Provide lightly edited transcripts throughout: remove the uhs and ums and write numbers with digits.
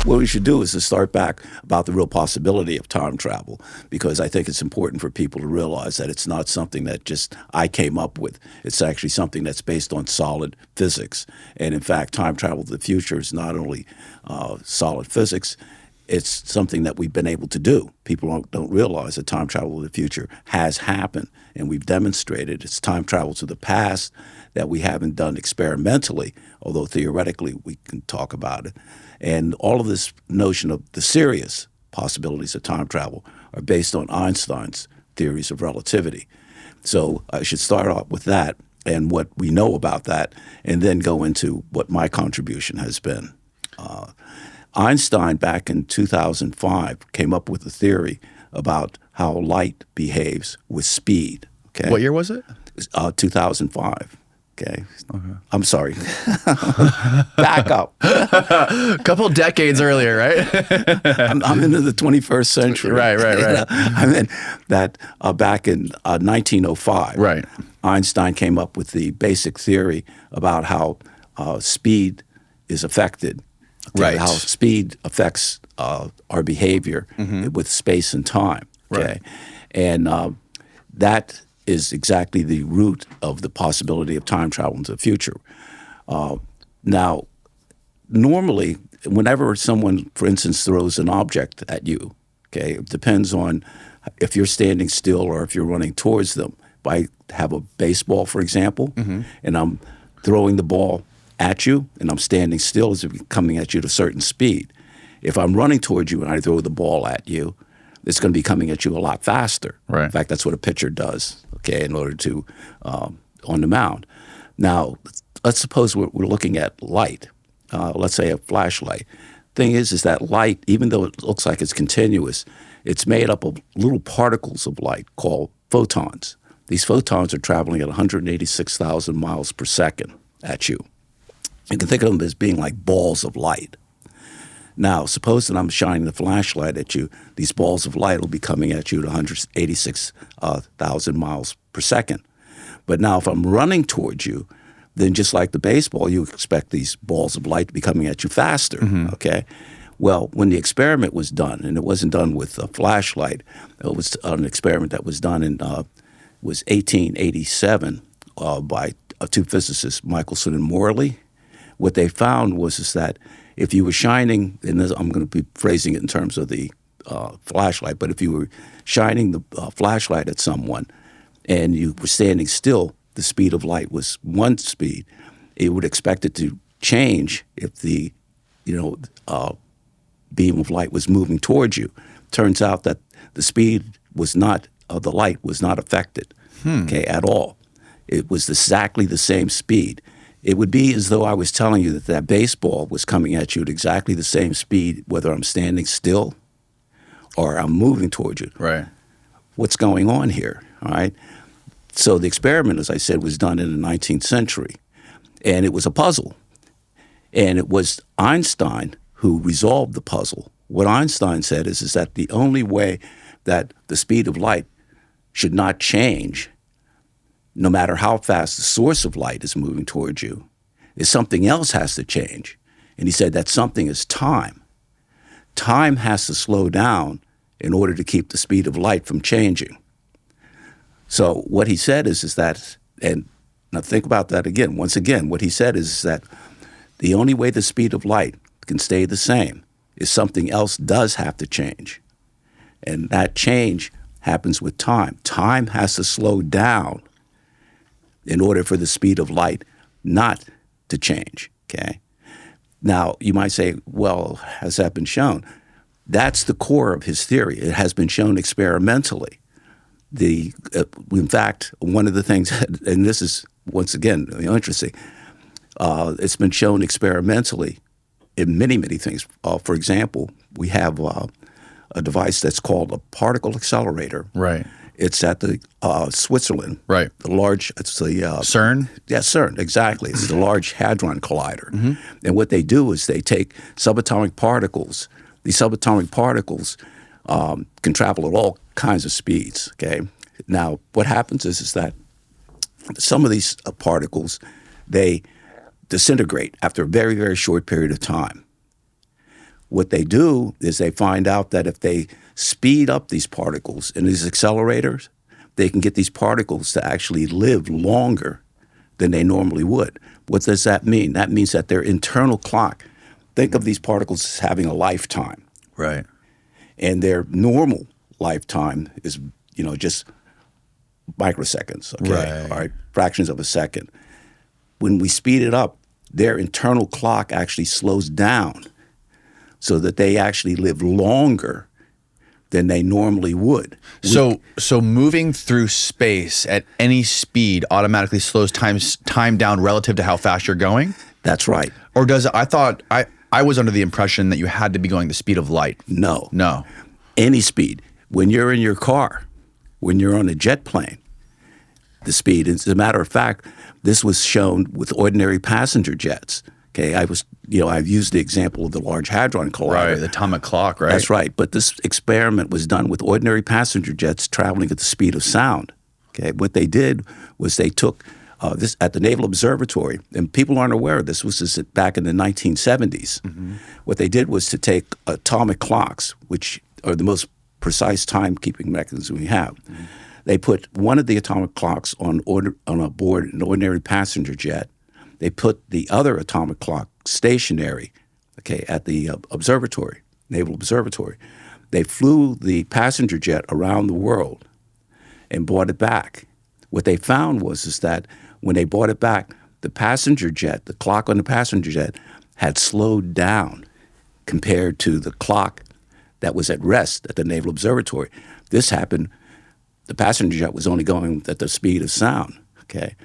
what we should do is to start back about the real possibility of time travel, because I think it's important for people to realize that it's not something that just I came up with. It's actually something that's based on solid physics. And in fact, time travel to the future is not only solid physics, it's something that we've been able to do. People don't realize that time travel to the future has happened, and we've demonstrated it's time travel to the past that we haven't done experimentally, although theoretically we can talk about it. And all of this notion of the serious possibilities of time travel are based on Einstein's theories of relativity. So I should start off with that and what we know about that, and then go into what my contribution has been. Einstein, back in 2005, came up with a theory about how light behaves with speed. Okay? What year was it? 2005. Okay. I'm sorry. Back up. A couple decades earlier, right? I'm into the 21st century. Right. I mean, that back in 1905, Right. Einstein came up with the basic theory about how speed is affected. Right. How speed affects our behavior with space and time. Okay. Right. And that is exactly the root of the possibility of time travel into the future. Now, normally, whenever someone, for instance, throws an object at you, okay, it depends on if you're standing still or if you're running towards them. If I have a baseball, for example, and I'm throwing the ball at you and I'm standing still, as if coming at you at a certain speed. If I'm running towards you and I throw the ball at you, it's going to be coming at you a lot faster. Right. In fact, that's what a pitcher does, okay, in order to, on the mound. Now, let's suppose we're looking at light. Let's say a flashlight. Thing is that light, even though it looks like it's continuous, it's made up of little particles of light called photons. These photons are traveling at 186,000 miles per second at you. You can think of them as being like balls of light. Now, suppose that I'm shining the flashlight at you. These balls of light will be coming at you at 186,000 miles per second. But now if I'm running towards you, then just like the baseball, you expect these balls of light to be coming at you faster, okay? Well, when the experiment was done, and it wasn't done with a flashlight, it was an experiment that was done in was 1887 by two physicists, Michelson and Morley. What they found was that if you were shining, and I'm going to be phrasing it in terms of the flashlight, but if you were shining the flashlight at someone and you were standing still, the speed of light was one speed. It would expect it to change if the beam of light was moving towards you. Turns out that the speed was not the light was not affected, okay, at all. It was exactly the same speed. It would be as though I was telling you that baseball was coming at you at exactly the same speed, whether I'm standing still or I'm moving towards you. Right. What's going on here, all right? So the experiment, as I said, was done in the 19th century, and it was a puzzle. And it was Einstein who resolved the puzzle. What Einstein said is that the only way that the speed of light should not change, no matter how fast the source of light is moving towards you, is something else has to change. And he said that something is time. Time has to slow down in order to keep the speed of light from changing. So what he said is that, and now think about that again. Once again, what he said is that the only way the speed of light can stay the same is something else does have to change. And that change happens with time. Time has to slow down in order for the speed of light not to change, okay? Now, you might say, well, has that been shown? That's the core of his theory. It has been shown experimentally. In fact, one of the things, and this is, once again, interesting, it's been shown experimentally in many, many things. For example, we have a device that's called a particle accelerator. Right. It's at the Switzerland. Right. It's the CERN? Yeah, CERN, exactly. It's the Large Hadron Collider. And what they do is they take subatomic particles. These subatomic particles can travel at all kinds of speeds, okay? Now, what happens is that some of these particles, they disintegrate after a very, very short period of time. what they do is they find out that if they speed up these particles in these accelerators, they can get these particles to actually live longer than they normally would. What does that mean? That means that their internal clock, think of these particles as having a lifetime. Right. And their normal lifetime is, just microseconds, okay? Right. All right, fractions of a second. When we speed it up, their internal clock actually slows down so that they actually live longer than they normally would. So moving through space at any speed automatically slows time down relative to how fast you're going? That's right. Or does it? I was under the impression that you had to be going the speed of light. No. No. Any speed. When you're in your car, when you're on a jet plane, the speed, as a matter of fact, this was shown with ordinary passenger jets. Okay, I've used the example of the Large Hadron Collider. Right, the atomic clock, right? That's right. But this experiment was done with ordinary passenger jets traveling at the speed of sound. Okay, what they did was they took this at the Naval Observatory, and people aren't aware of this. This was back in the 1970s. Mm-hmm. What they did was to take atomic clocks, which are the most precise timekeeping mechanism we have. Mm-hmm. They put one of the atomic clocks on a board an ordinary passenger jet. They put the other atomic clock stationary, okay, at the observatory, Naval Observatory. They flew the passenger jet around the world and brought it back. What they found is that when they brought it back, the passenger jet, the clock on the passenger jet, had slowed down compared to the clock that was at rest at the Naval Observatory. This happened, the passenger jet was only going at the speed of sound, okay?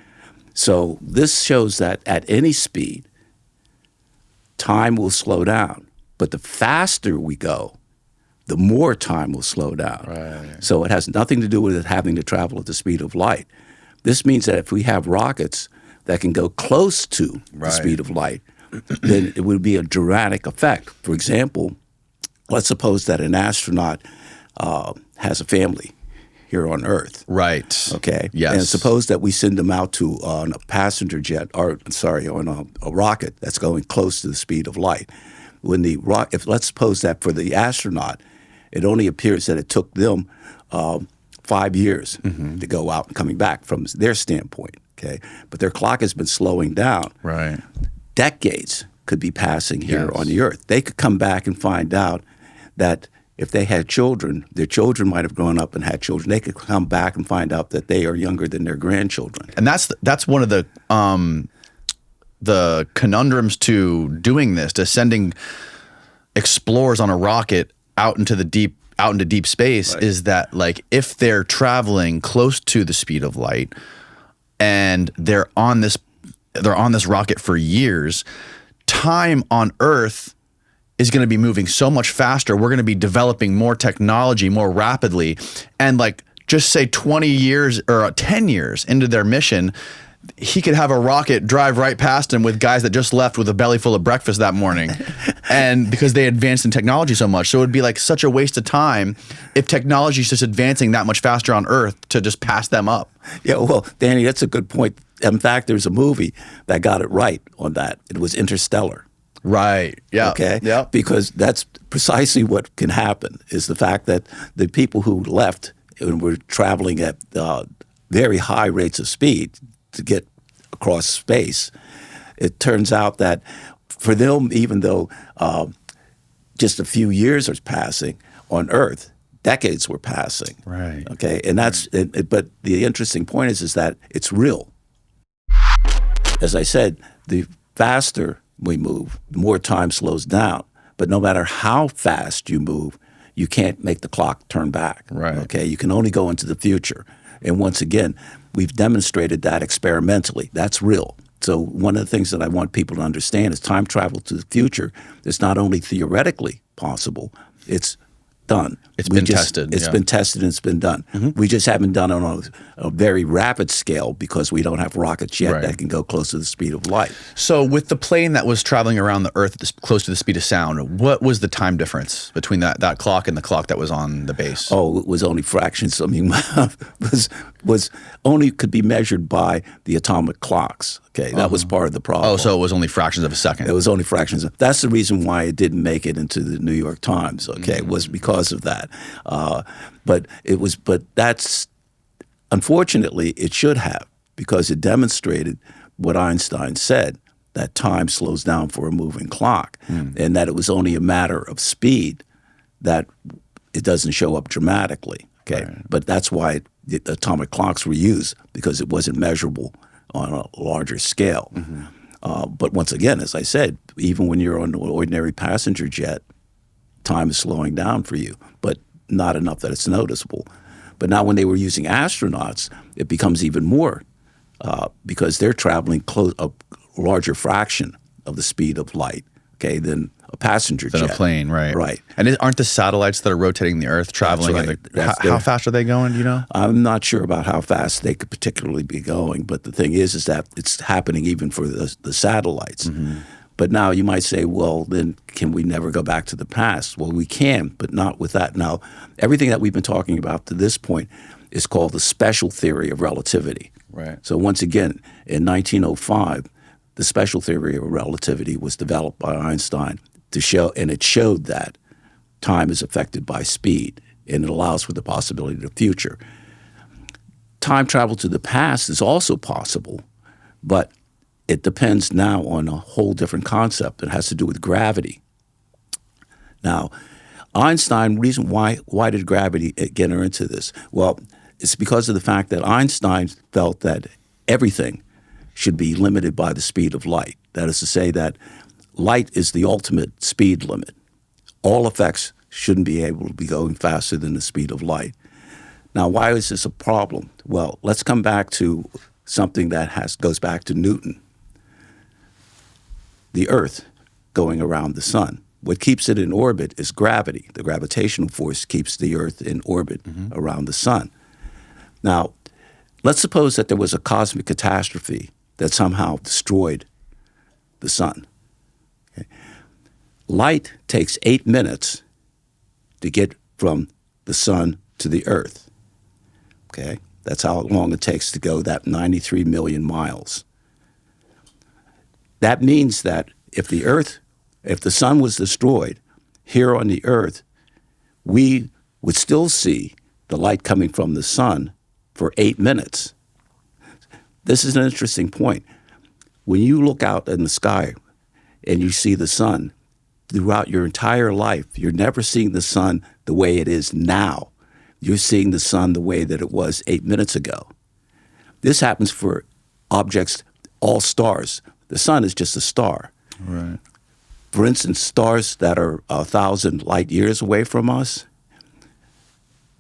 So this shows that at any speed, time will slow down. But the faster we go, the more time will slow down. Right. So it has nothing to do with it having to travel at the speed of light. This means that if we have rockets that can go close to the speed of light, then it would be a dramatic effect. For example, let's suppose that an astronaut has a family here on Earth. Right. Okay. Yes. And suppose that we send them out to on a passenger jet, on a rocket that's going close to the speed of light. When let's suppose that for the astronaut, it only appears that it took them 5 years to go out and coming back from their standpoint. Okay. But their clock has been slowing down. Right. Decades could be passing here on the Earth. They could come back and find out that if they had children, their children might have grown up and had children. They could come back and find out that they are younger than their grandchildren. And that's one of the conundrums to doing this, to sending explorers on a rocket out into deep space, right, is that, like, if they're traveling close to the speed of light and they're on this rocket for years, time on Earth is going to be moving so much faster. We're going to be developing more technology more rapidly. And, like, just say 20 years or 10 years into their mission, he could have a rocket drive right past him with guys that just left with a belly full of breakfast that morning. And because they advanced in technology so much. So it would be like such a waste of time if technology is just advancing that much faster on Earth to just pass them up. Yeah, well, Danny, that's a good point. In fact, there's a movie that got it right on that. It was Interstellar. Right. Yeah. Okay. Yeah. Because that's precisely what can happen, is the fact that the people who left and were traveling at very high rates of speed to get across space, it turns out that for them, even though just a few years are passing on Earth, decades were passing. Right. Okay. And that's but the interesting point is that it's real. As I said, the faster we move, the more time slows down. But no matter how fast you move, you can't make the clock turn back. Right. Okay. You can only go into the future. And once again, we've demonstrated that experimentally. That's real. So one of the things that I want people to understand is time travel to the future is not only theoretically possible, it's done. It's been tested. It's been tested and it's been done. Mm-hmm. We just haven't done it on a very rapid scale because we don't have rockets yet that can go close to the speed of light. So with the plane that was traveling around the Earth close to the speed of sound, what was the time difference between that clock and the clock that was on the base? Oh, it was only fractions. I mean, it was was only could be measured by the atomic clocks. Okay, that was part of the problem. Oh, so it was only fractions of a second. It was only fractions. That's the reason why it didn't make it into the New York Times. Okay, it was because of that. But that's unfortunately it should have, because it demonstrated what Einstein said, that time slows down for a moving clock, and that it was only a matter of speed, that it doesn't show up dramatically. Okay, but that's why the atomic clocks were used, because it wasn't measurable on a larger scale. But once again, as I said, even when you're on an ordinary passenger jet, time is slowing down for you, but not enough that it's noticeable. But now when they were using astronauts, it becomes even more, because they're traveling a larger fraction of the speed of light, okay, than a passenger jet. Than a plane, right. Right. And aren't the satellites that are rotating the Earth traveling? That's right. How fast are they going, do you know? I'm not sure about how fast they could particularly be going, but the thing is that it's happening even for the satellites. But now you might say, well, then can we never go back to the past? Well, we can, but not with that. Now, everything that we've been talking about to this point is called the special theory of relativity. Right. So once again, in 1905, the special theory of relativity was developed by Einstein to show, and it showed that time is affected by speed, and it allows for the possibility of the future. Time travel to the past is also possible, but it depends now on a whole different concept. It has to do with gravity. Now, Einstein, reason why did gravity get her into this? Well, it's because of the fact that Einstein felt that everything should be limited by the speed of light. That is to say that light is the ultimate speed limit. All effects shouldn't be able to be going faster than the speed of light. Now, why is this a problem? Well, let's come back to something that goes back to Newton. The Earth going around the sun. What keeps it in orbit is gravity. The gravitational force keeps the Earth in orbit around the sun. Now, let's suppose that there was a cosmic catastrophe that somehow destroyed the sun. Okay. Light takes 8 minutes to get from the sun to the Earth. Okay, that's how long it takes to go that 93 million miles. That means that if the sun was destroyed here on the Earth, we would still see the light coming from the sun for 8 minutes. This is an interesting point. When you look out in the sky and you see the sun, throughout your entire life, you're never seeing the sun the way it is now. You're seeing the sun the way that it was 8 minutes ago. This happens for objects, all stars. The sun is just a star. Right. For instance, stars that are 1,000 light years away from us,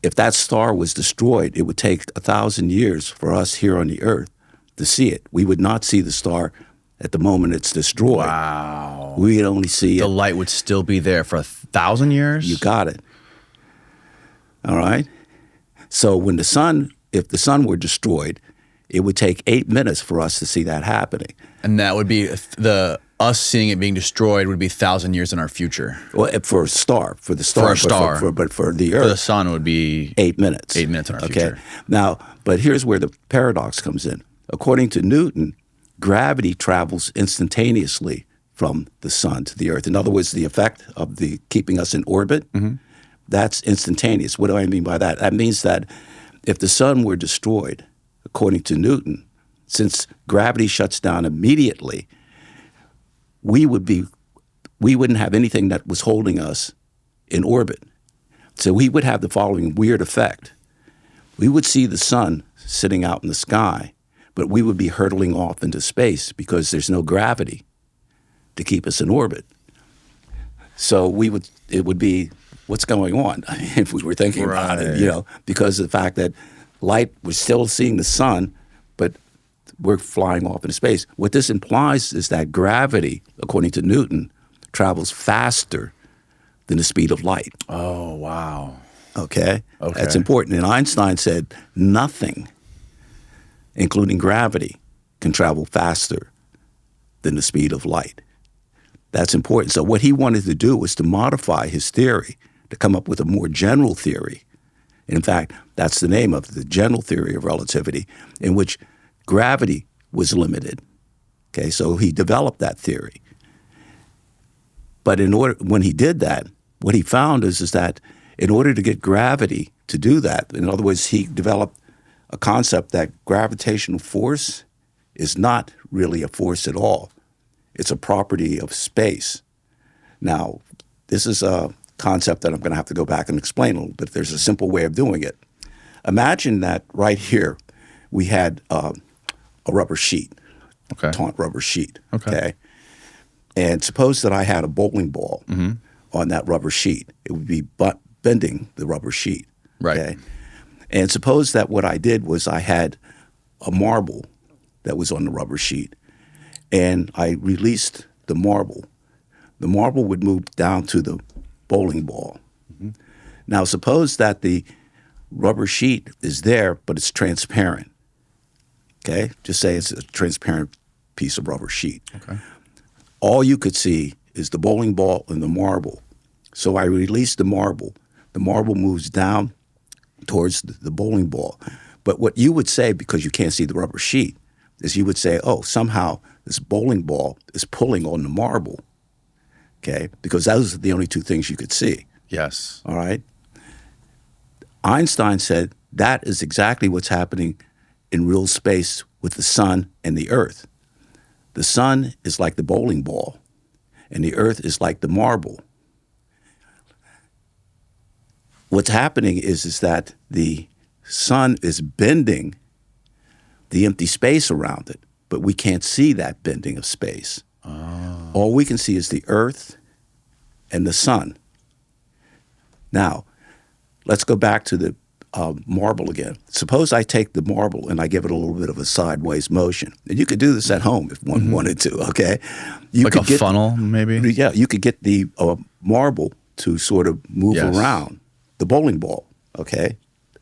if that star was destroyed, it would take 1,000 years for us here on the Earth to see it. We would not see the star at the moment it's destroyed. Wow. We'd only see The light would still be there for 1,000 years? You got it. All right? So if the sun were destroyed, it would take 8 minutes for us to see that happening. And that would be us seeing it being destroyed would be 1,000 years in our future. Well, for a star, For a star. but for the Earth, For the sun would be 8 minutes. 8 minutes in our future. Now, but here's where the paradox comes in. According to Newton, gravity travels instantaneously from the sun to the Earth. In other words, the effect of the keeping us in orbit, that's instantaneous. What do I mean by that? That means that if the sun were destroyed, according to Newton, since gravity shuts down immediately, we wouldn't have anything that was holding us in orbit. So we would have the following weird effect. We would see the sun sitting out in the sky, but we would be hurtling off into space because there's no gravity to keep us in orbit. So it would be, what's going on? I mean, if we were thinking about it, because of the fact that we're still seeing the sun, but we're flying off into space. What this implies is that gravity, according to Newton, travels faster than the speed of light. Oh, wow. Okay? That's important. And Einstein said nothing, including gravity, can travel faster than the speed of light. That's important. So what he wanted to do was to modify his theory to come up with a more general theory In fact, that's the name of the general theory of relativity, in which gravity was limited. Okay, so he developed that theory. But when he did that, what he found is that in order to get gravity to do that, in other words, he developed a concept that gravitational force is not really a force at all. It's a property of space. Now, this is a concept that I'm going to have to go back and explain a little bit. There's a simple way of doing it. Imagine that right here we had a rubber sheet, Okay. taut rubber sheet. Okay. And suppose that I had a bowling ball on that rubber sheet. It would be bending the rubber sheet. Right. Okay? And suppose that what I did was I had a marble that was on the rubber sheet, and I released the marble. The marble would move down to the bowling ball. Now, suppose that the rubber sheet is there, but it's transparent. Okay? Just say it's a transparent piece of rubber sheet. Okay. All you could see is the bowling ball and the marble. So I release the marble. The marble moves down towards the bowling ball. But what you would say, because you can't see the rubber sheet, is you would say, oh, somehow this bowling ball is pulling on the marble. Okay? Because those are the only two things you could see. Yes. All right? Einstein said that is exactly what's happening in real space with the sun and the earth. The sun is like the bowling ball, and the earth is like the marble. What's happening is that the sun is bending the empty space around it, but we can't see that bending of space. Oh. All we can see is the earth and the sun. Now, let's go back to the marble again. Suppose I take the marble and I give it a little bit of a sideways motion. And you could do this at home if one wanted to, okay? You like could a funnel, maybe? Yeah, you could get the marble to sort of move around the bowling ball, okay?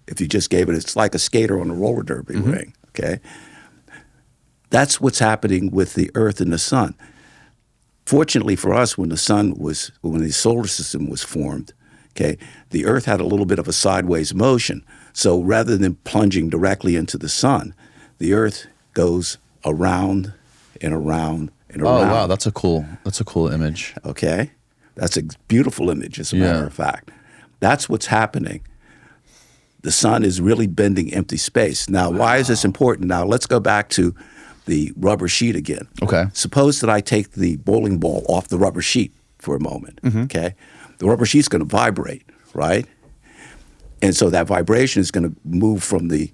If you just gave it, it's like a skater on a roller derby ring, okay? That's what's happening with the earth and the sun. Fortunately for us, when the solar system was formed, okay, the earth had a little bit of a sideways motion. So rather than plunging directly into the sun, the earth goes around and around and around. Oh, wow, that's a cool image. Okay? That's a beautiful image, as a matter of fact. That's what's happening. The sun is really bending empty space. Now, why is this important? Now, let's go back to the rubber sheet again. Okay. Suppose that I take the bowling ball off the rubber sheet for a moment, okay? The rubber sheet's going to vibrate, right? And so that vibration is going to move from the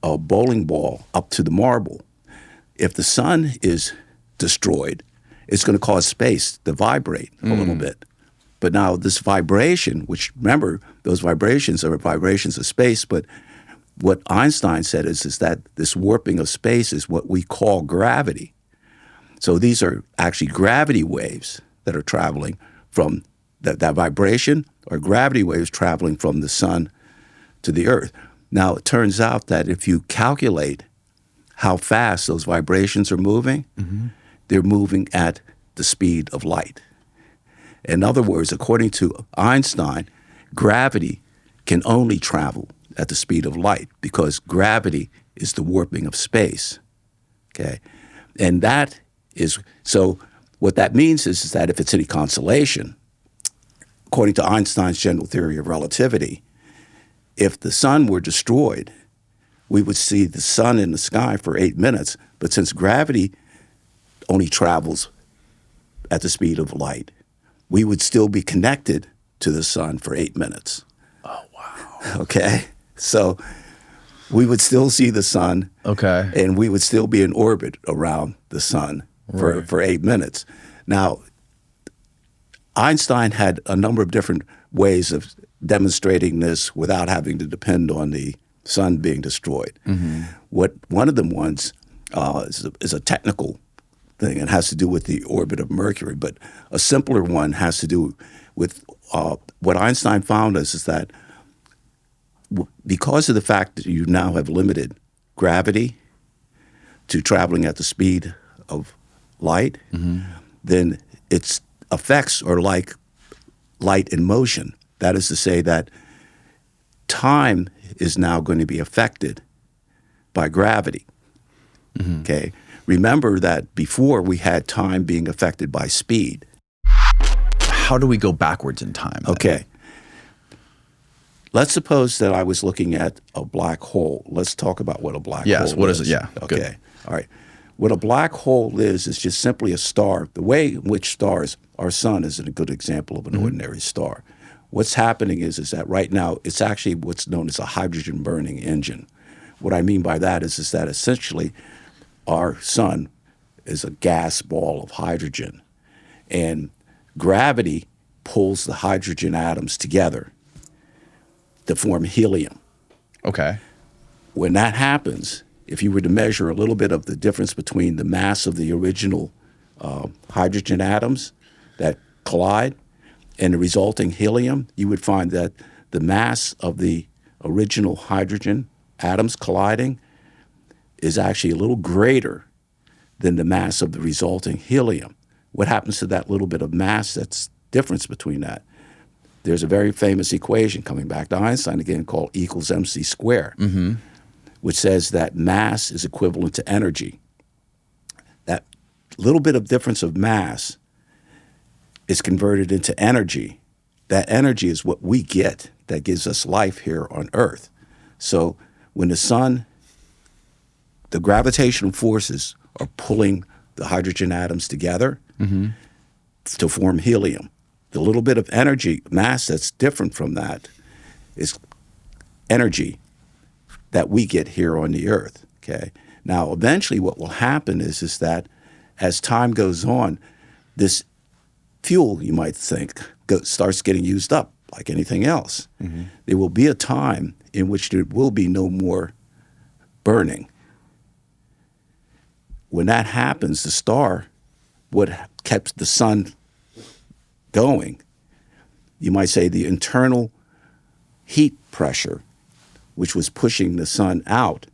bowling ball up to the marble. If the sun is destroyed, it's going to cause space to vibrate a little bit. But now this vibration, which remember, those vibrations are vibrations of space, but what Einstein said is that this warping of space is what we call gravity. So these are actually gravity waves that are traveling from that vibration, or gravity waves traveling from the sun to the earth. Now, it turns out that if you calculate how fast those vibrations are moving, they're moving at the speed of light. In other words, according to Einstein, gravity can only travel at the speed of light because gravity is the warping of space. Okay? And that is, so what that means is that if it's any consolation, according to Einstein's general theory of relativity, if the sun were destroyed, we would see the sun in the sky for 8 minutes. But since gravity only travels at the speed of light, we would still be connected to the sun for 8 minutes. Oh, wow. Okay? So we would still see the sun. Okay. And we would still be in orbit around the sun for 8 minutes. Now, Einstein had a number of different ways of demonstrating this without having to depend on the sun being destroyed. One of them is a technical thing. It has to do with the orbit of Mercury, but a simpler one has to do with what Einstein found is that because of the fact that you now have limited gravity to traveling at the speed of light, then its effects are like light in motion. That is to say that time is now going to be affected by gravity. Okay? Remember that before we had time being affected by speed. How do we go backwards in time then? Okay. Let's suppose that I was looking at a black hole. Let's talk about what a black hole is. Yes, what is it? Yeah, Okay. good. All right. What a black hole is just simply a star. The way in which stars, our sun is a good example of an ordinary star. What's happening is that right now it's actually what's known as a hydrogen burning engine. What I mean by that is that essentially our sun is a gas ball of hydrogen, and gravity pulls the hydrogen atoms together to form helium. Okay. When that happens, if you were to measure a little bit of the difference between the mass of the original hydrogen atoms that collide and the resulting helium, you would find that the mass of the original hydrogen atoms colliding is actually a little greater than the mass of the resulting helium. What happens to that little bit of mass that's difference between that? There's a very famous equation coming back to Einstein again called E equals mc squared, which says that mass is equivalent to energy. That little bit of difference of mass is converted into energy. That energy is what we get that gives us life here on Earth. So when the sun, the gravitational forces are pulling the hydrogen atoms together to form helium. The little bit of energy, mass that's different from that is energy that we get here on the Earth, okay? Now, eventually what will happen is that as time goes on, this fuel, you might think, starts getting used up like anything else. There will be a time in which there will be no more burning. When that happens, the star, what kept the sun going, you might say the internal heat pressure, which was pushing the sun out,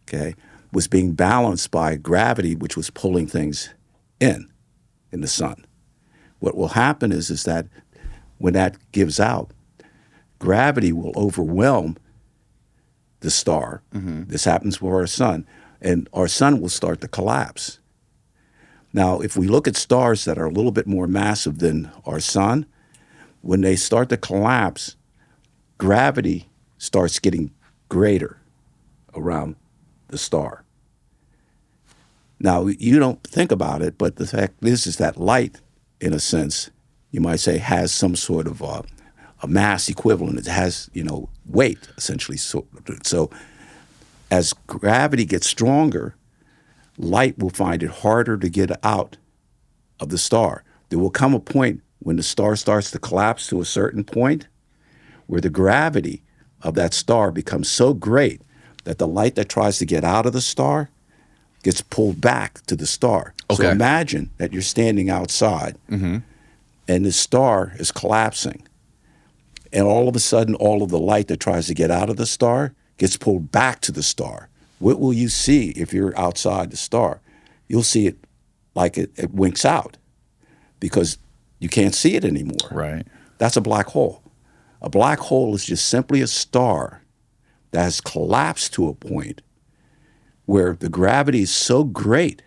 okay, was being balanced by gravity, which was pulling things in the sun. What will happen is that when that gives out, gravity will overwhelm the star. This happens for our sun, and our sun will start to collapse. Now, if we look at stars that are a little bit more massive than our sun, when they start to collapse, gravity starts getting greater around the star. Now, you don't think about it, but the fact is that light, in a sense, you might say, has some sort of a mass equivalent. It has, weight, essentially. So as gravity gets stronger, light will find it harder to get out of the star. There will come a point when the star starts to collapse to a certain point where the gravity of that star becomes so great that the light that tries to get out of the star gets pulled back to the star. Okay. So imagine that you're standing outside and the star is collapsing. And all of a sudden, all of the light that tries to get out of the star gets pulled back to the star. What will you see if you're outside the star? You'll see it like it winks out because you can't see it anymore. Right. That's a black hole. A black hole is just simply a star that has collapsed to a point where the gravity is so great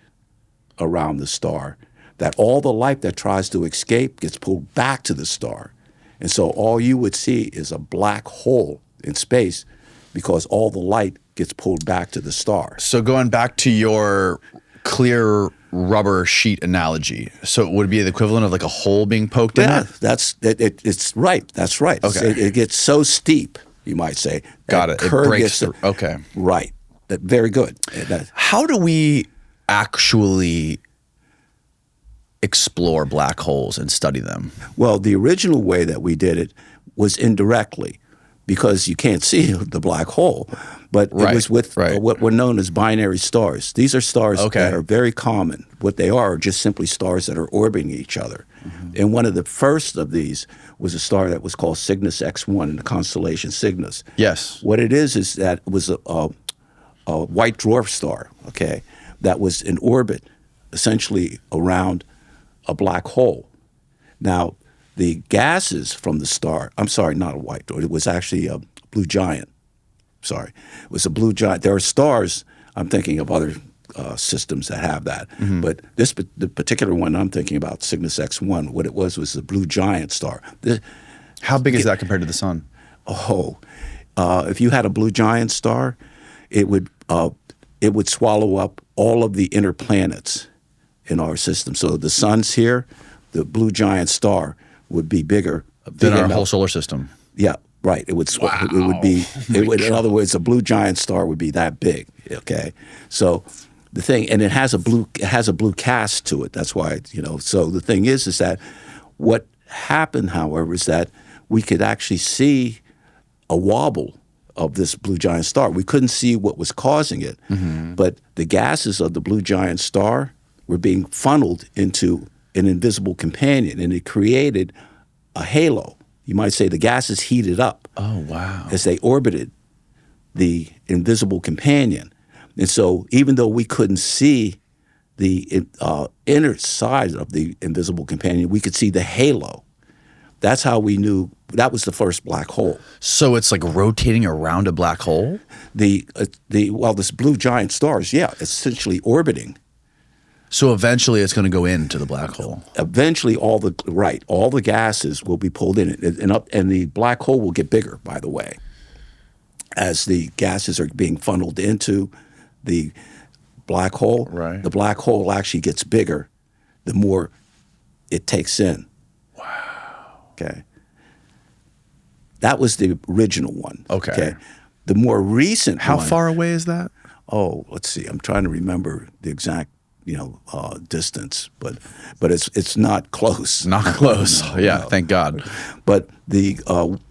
around the star that all the light that tries to escape gets pulled back to the star. And so all you would see is a black hole in space because all the light gets pulled back to the star. So going back to your clear rubber sheet analogy, so it would be the equivalent of like a hole being poked in it? It's right. That's right. Okay. It gets so steep, you might say. Got it. It breaks through. Okay. Right. Very good. How do we actually explore black holes and study them? Well, the original way that we did it was indirectly because you can't see the black hole. But it was with what were known as binary stars. These are stars that are very common. What they are just simply stars that are orbiting each other. And one of the first of these was a star that was called Cygnus X1 in the constellation Cygnus. Yes. What it is that it was a white dwarf star, that was in orbit essentially around a black hole. Now, the gases from the star, I'm sorry, not a white dwarf, it was actually a blue giant. sorry. It was a blue giant. There are stars, I'm thinking of other systems that have that. But the particular one I'm thinking about, Cygnus X1, what it was a blue giant star. How big is that compared to the sun? If you had a blue giant star, it would swallow up all of the inner planets in our system. So the sun's here, the blue giant star would be bigger Than our whole solar system. Yeah, right. It would. It would be. It would, in other words, a blue giant star would be that big. Okay, so the thing, and it has a blue cast to it. That's why So the thing is that what happened, however, is that we could actually see a wobble of this blue giant star. We couldn't see what was causing it, but the gases of the blue giant star were being funneled into an invisible companion, and it created a halo. You might say the gases heated up. Oh, wow. As they orbited the invisible companion. And so even though we couldn't see the inner side of the invisible companion, we could see the halo. That's how we knew that was the first black hole. So it's like rotating around a black hole? This blue giant star is, essentially orbiting. So eventually it's going to go into the black hole. Eventually all the gases will be pulled in and the black hole will get bigger, by the way, as the gases are being funneled into the black hole. Right. The black hole actually gets bigger the more it takes in. Wow. Okay. That was the original one. Okay. The more recent How one, far away is that? let's see. I'm trying to remember the exact distance, but it's not close. Not close. No. Thank God. But the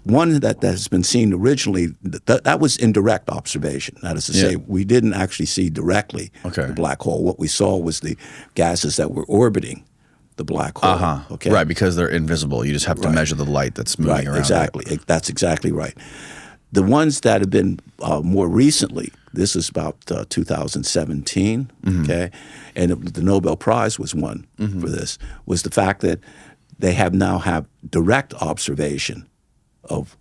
one that has been seen originally, that was indirect observation. That is to say, we didn't actually see directly the black hole. What we saw was the gases that were orbiting the black hole. Okay, right, because they're invisible. You just have to measure the light that's moving around. Exactly. That's exactly right. The ones that have been more recently, this is about 2017, okay, and the Nobel Prize was won for this, was the fact that they now have direct observation of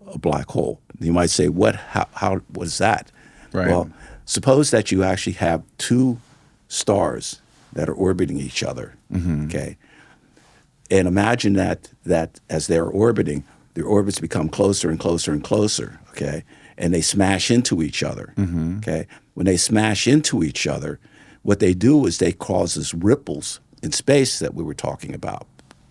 a black hole. You might say, how was that? Right. Well, suppose that you actually have two stars that are orbiting each other, okay, and imagine that as they're orbiting, their orbits become closer and closer and closer, okay? And they smash into each other, okay? When they smash into each other, what they do is they cause these ripples in space that we were talking about,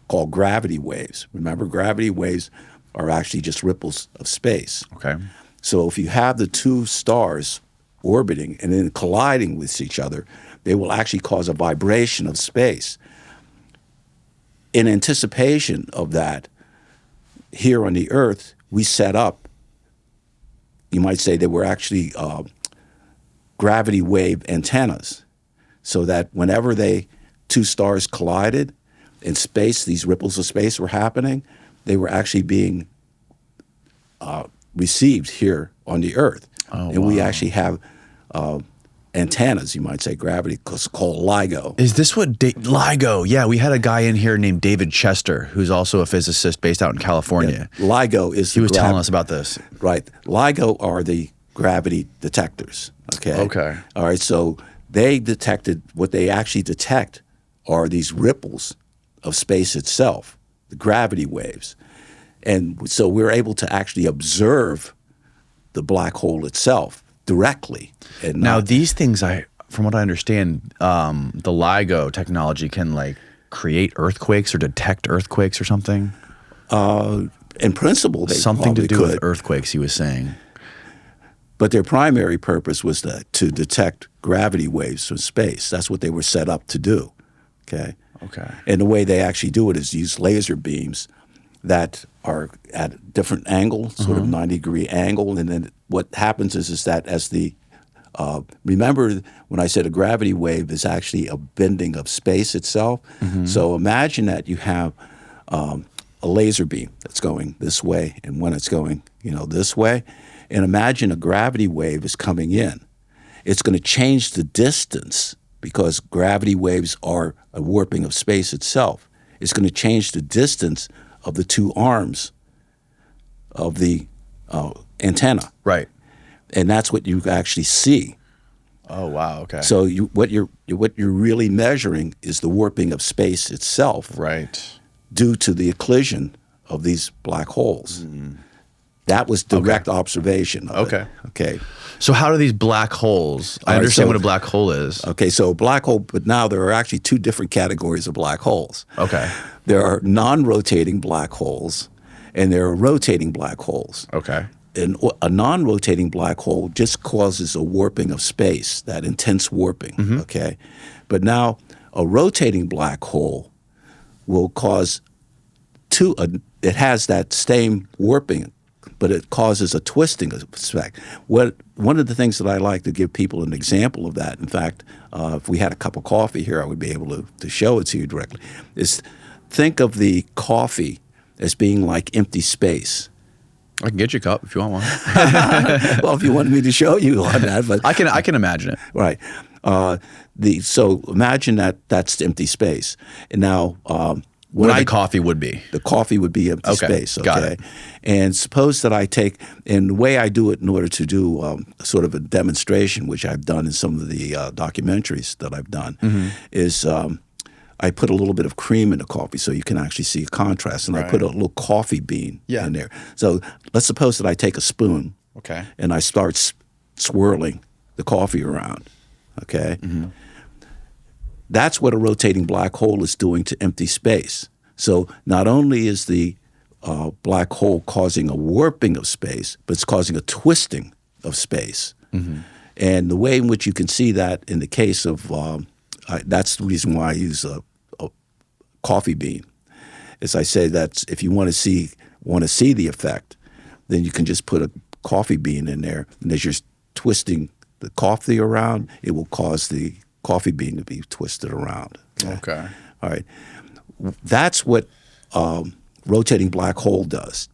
called gravity waves. Remember, gravity waves are actually just ripples of space. Okay. So if you have the two stars orbiting and then colliding with each other, they will actually cause a vibration of space. In anticipation of that, here on the Earth, we set up, you might say they were actually gravity wave antennas, so that whenever two stars collided in space, these ripples of space were happening, they were actually being received here on the Earth. And we actually have antennas, you might say, gravity, called Ligo. Is this what Ligo? Yeah, we had a guy in here named David Chester, who's also a physicist based out in California. Yeah, Ligo is he was telling us about this. Right. Ligo are the gravity detectors. Okay. Okay. All right. So they detected, what they actually detect are these ripples of space itself, the gravity waves. And so we're able to actually observe the black hole itself directly. And now these things, from what I understand, the LIGO technology can create earthquakes or detect earthquakes or something. In principle, they something to do could. with earthquakes, he was saying. But their primary purpose was to detect gravity waves from space. That's what they were set up to do. Okay. Okay. And the way they actually do it is use laser beams that are at a different angle, sort of 90-degree angle, and then what happens is that as remember when I said a gravity wave is actually a bending of space itself. So imagine that you have a laser beam that's going this way and one that's going this way, and imagine a gravity wave is coming in. It's going to change the distance because gravity waves are a warping of space itself. It's going to change the distance of the two arms of the antenna. Right. and that's what you actually see. Oh, wow. Okay. So what you're really measuring is the warping of space itself, right. due to the collision of these black holes. That was direct observation of it. Okay. So how do these black holes? I right, understand so- what a black hole is. Okay, so a black hole, but now there are actually two different categories of black holes. Okay. There are non-rotating black holes, and there are rotating black holes. Okay. And a non-rotating black hole just causes a warping of space, that intense warping, okay? But now a rotating black hole will cause it has that same warping, but it causes a twisting effect. One of the things that I like to give people an example of that, in fact, if we had a cup of coffee here, I would be able to show it to you directly, is think of the coffee as being like empty space. I can get you a cup if you want one. Well, if you wanted me to show you on that, but I can imagine it. right. So imagine that's empty space, and now What the coffee would be. the coffee would be empty space. Okay, got it. And suppose that I take, and the way I do it in order to do sort of a demonstration, which I've done in some of the documentaries that I've done, is I put a little bit of cream in the coffee so you can actually see a contrast, and I put a little coffee bean in there. So let's suppose that I take a spoon, and I start swirling the coffee around. Okay, that's what a rotating black hole is doing to empty space. So not only is the black hole causing a warping of space, but it's causing a twisting of space. And the way in which you can see that in the case of that's the reason why I use a coffee bean. As I say, that's if you want to see the effect, then you can just put a coffee bean in there, and as you're twisting the coffee around, it will cause the coffee bean to be twisted around. Okay. All right. That's what rotating black hole does.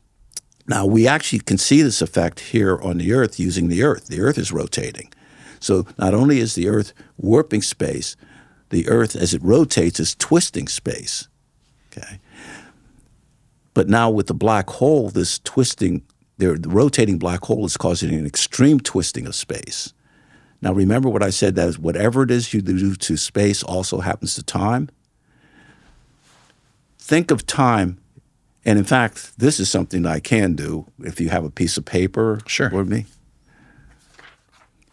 Now, we actually can see this effect here on the Earth using the Earth. The Earth is rotating. So not only is the Earth warping space, the Earth, as it rotates, is twisting space. Okay. But now with the black hole, this twisting, the rotating black hole is causing an extreme twisting of space. Now remember what I said, that whatever it is you do to space also happens to time. Think of time, and in fact, this is something that I can do if you have a piece of paper with me.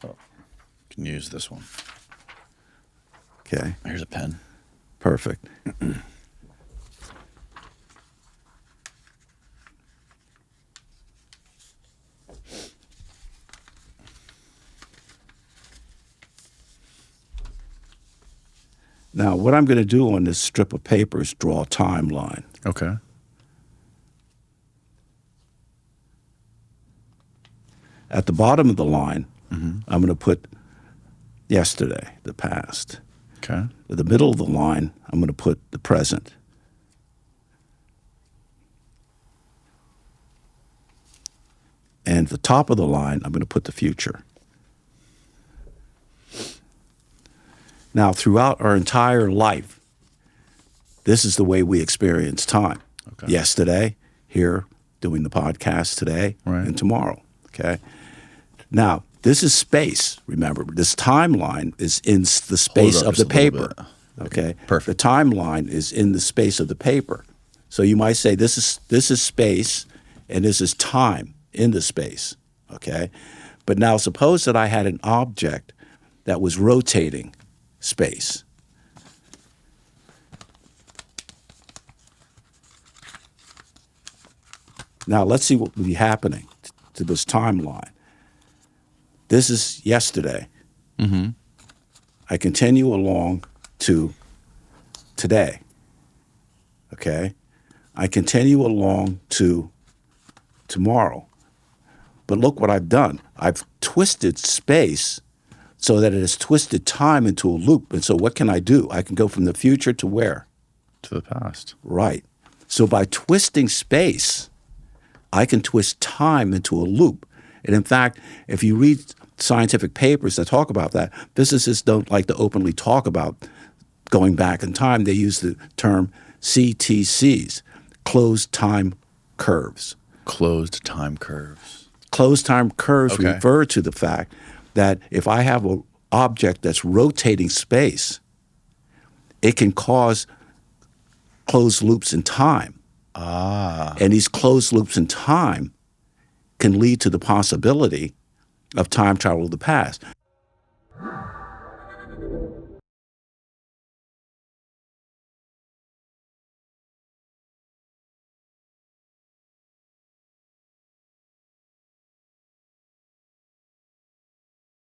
You can use this one. Okay. Here's a pen. Perfect. Now, what I'm going to do on this strip of paper is draw a timeline. Okay. At the bottom of the line, I'm going to put yesterday, the past. Okay. At the middle of the line, I'm going to put the present. And at the top of the line, I'm going to put the future. Now, throughout our entire life, this is the way we experience time. Okay. Yesterday, here, doing the podcast today, and tomorrow. Okay. Now, this is space, remember. This timeline is in the space of the paper. Okay. Perfect. The timeline is in the space of the paper. So you might say this is space and this is time in the space. Okay. But now suppose that I had an object that was rotating space. Now let's see what will be happening to this timeline. This is yesterday. I continue along to today. Okay? I continue along to tomorrow. But look what I've done. I've twisted space so that it has twisted time into a loop. And so what can I do? I can go from the future to where? To the past. Right. So by twisting space, I can twist time into a loop. And in fact, if you read scientific papers that talk about that, physicists don't like to openly talk about going back in time. They use the term CTCs, closed time curves. Closed time curves. Closed time curves Okay. refer to the fact that if I have an object that's rotating space, it can cause closed loops in time. And these closed loops in time can lead to the possibility of time travel to the past.